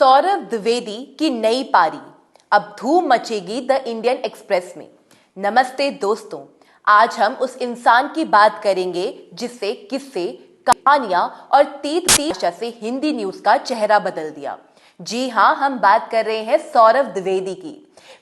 सौरभ द्विवेदी की नई पारी, अब धूम मचेगी द इंडियन एक्सप्रेस में। नमस्ते दोस्तों, आज हम उस इंसान की बात करेंगे जिससे किस्से, कहानियां और तीत भाषा से हिंदी न्यूज का चेहरा बदल दिया। जी हाँ, हम बात कर रहे हैं सौरभ द्विवेदी की।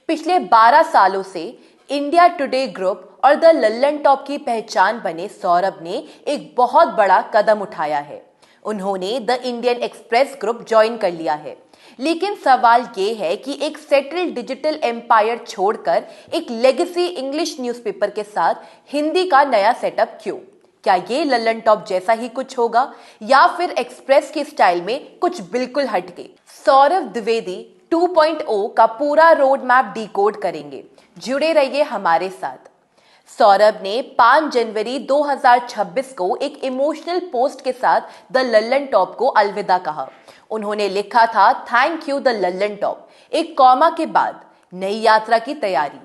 पिछले 12 सालों से इंडिया टुडे ग्रुप और द लल्लन टॉप की पहचान बने सौरभ ने एक बहुत बड़ा कदम उठाया है। उन्होंने the Indian express group join कर लिया है। लेकिन सवाल ये है कि एक सेटल्ड डिजिटल एम्पायर छोड़कर एक लेगेसी इंग्लिश न्यूज़पेपर के साथ हिंदी का नया सेटअप क्यों? क्या ये लल्लन टॉप जैसा ही कुछ होगा या फिर एक्सप्रेस के स्टाइल में कुछ बिल्कुल हटके? सौरभ द्विवेदी 2.0 का पूरा रोड मैप डिकोड करेंगे। जुड़े रहिए हमारे साथ। सौरभ ने 5 जनवरी 2026 को एक इमोशनल पोस्ट के साथ द लल्लन टॉप को अलविदा कहा। उन्होंने लिखा था, thank you the Lallan top, एक कॉमा के बाद नई यात्रा की तैयारी।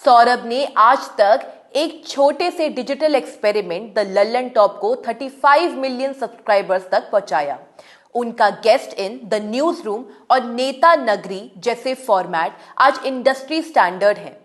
सौरभ ने आज तक एक छोटे से digital experiment the Lallan top को 35 मिलियन सब्सक्राइबर्स तक पहुंचाया। उनका guest in the news room और नेता नगरी जैसे फॉर्मेट आज इंडस्ट्री स्टैंडर्ड हैं।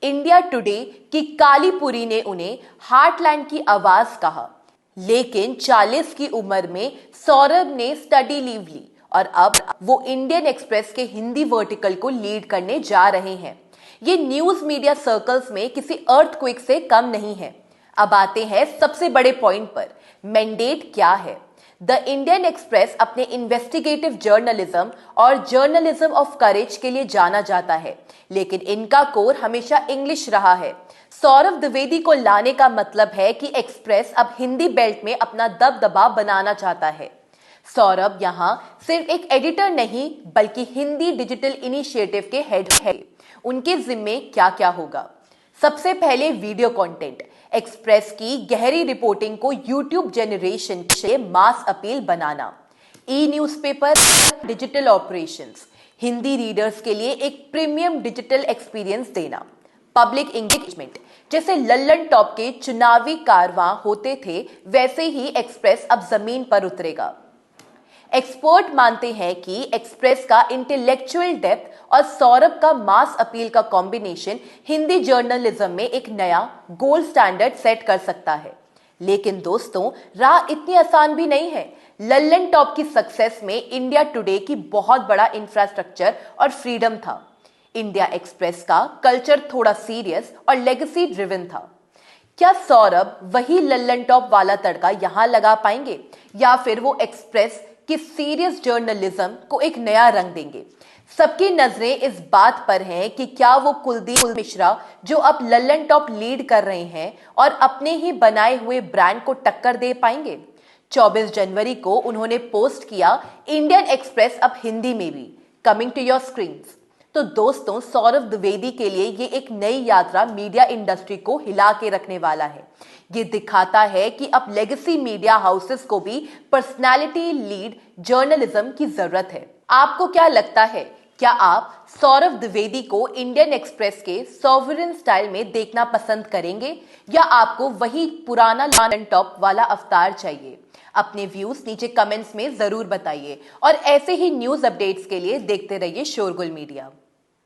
इंडिया टुडे की कालीपुरी ने उन्हें हार्टलैंड की आवाज कहा। लेकिन 40 की उम्र में सौरभ ने स्टडी लीव ली और अब वो इंडियन एक्सप्रेस के हिंदी वर्टिकल को लीड करने जा रहे हैं। ये न्यूज मीडिया सर्कल्स में किसी अर्थक्वेक से कम नहीं है। अब आते हैं सबसे बड़े पॉइंट पर, मैंडेट क्या है? द इंडियन एक्सप्रेस अपने इन्वेस्टिगेटिव जर्नलिज्म और जर्नलिज्म ऑफ करेज के लिए जाना जाता है, लेकिन इनका कोर हमेशा इंग्लिश रहा है। सौरभ द्विवेदी को लाने का मतलब है कि एक्सप्रेस अब हिंदी बेल्ट में अपना दबदबा बनाना चाहता है। सौरभ यहां सिर्फ एक एडिटर नहीं बल्कि हिंदी डिजिटल इनिशिएटिव के हेड है। उनके जिम्मे क्या क्या होगा? सबसे पहले वीडियो कंटेंट। एक्सप्रेस की गहरी रिपोर्टिंग को यूट्यूब जनरेशन से मास अपील बनाना। E newspaper, digital operations, Hindi readers के लिए एक प्रीमियम डिजिटल एक्सपीरियंस देना। पब्लिक एंगेजमेंट, जैसे लल्लन टॉप के चुनावी कारवां होते थे वैसे ही एक्सप्रेस अब जमीन पर उतरेगा। एक्सपर्ट मानते हैं कि एक्सप्रेस का इंटेलेक्चुअल डेप्थ और सौरभ का मास अपील का कॉम्बिनेशन हिंदी जर्नलिज्म में एक नया गोल्ड स्टैंडर्ड सेट कर सकता है। लेकिन दोस्तों, राह इतनी आसान भी नहीं है। लल्लन टॉप की सक्सेस में इंडिया टुडे की बहुत बड़ा इंफ्रास्ट्रक्चर और फ्रीडम था। इंडिया एक्सप्रेस का कल्चर थोड़ा सीरियस और लेगेसी ड्रिवन था। क्या सौरभ वही लल्लन टॉप वाला तड़का यहां लगा पाएंगे या फिर वो एक्सप्रेस कि सीरियस जर्नलिज्म को एक नया रंग देंगे? सबकी नजरें इस बात पर हैं कि क्या वो कुलदीप मिश्रा, जो अब लल्लन टॉप लीड कर रहे हैं, और अपने ही बनाए हुए ब्रांड को टक्कर दे पाएंगे। 24 जनवरी को उन्होंने पोस्ट किया, इंडियन एक्सप्रेस अब हिंदी में भी, कमिंग टू योर स्क्रीन्स। तो दोस्तों, सौरभ द्विवेदी के लिए ये एक नई यात्रा मीडिया इंडस्ट्री को हिला के रखने वाला है। ये दिखाता है कि अब लेगेसी मीडिया हाउसेस को भी पर्सनालिटी लीड जर्नलिज्म की जरूरत है। आपको क्या लगता है? क्या आप सौरभ द्विवेदी को इंडियन एक्सप्रेस के सॉवरेन स्टाइल में देखना पसंद करेंगे या आपको वही पुराना लल्लन टॉप वाला अवतार चाहिए? अपने व्यूज नीचे कमेंट्स में जरूर बताइए और ऐसे ही न्यूज अपडेट्स के लिए देखते रहिए शोरगुल मीडिया।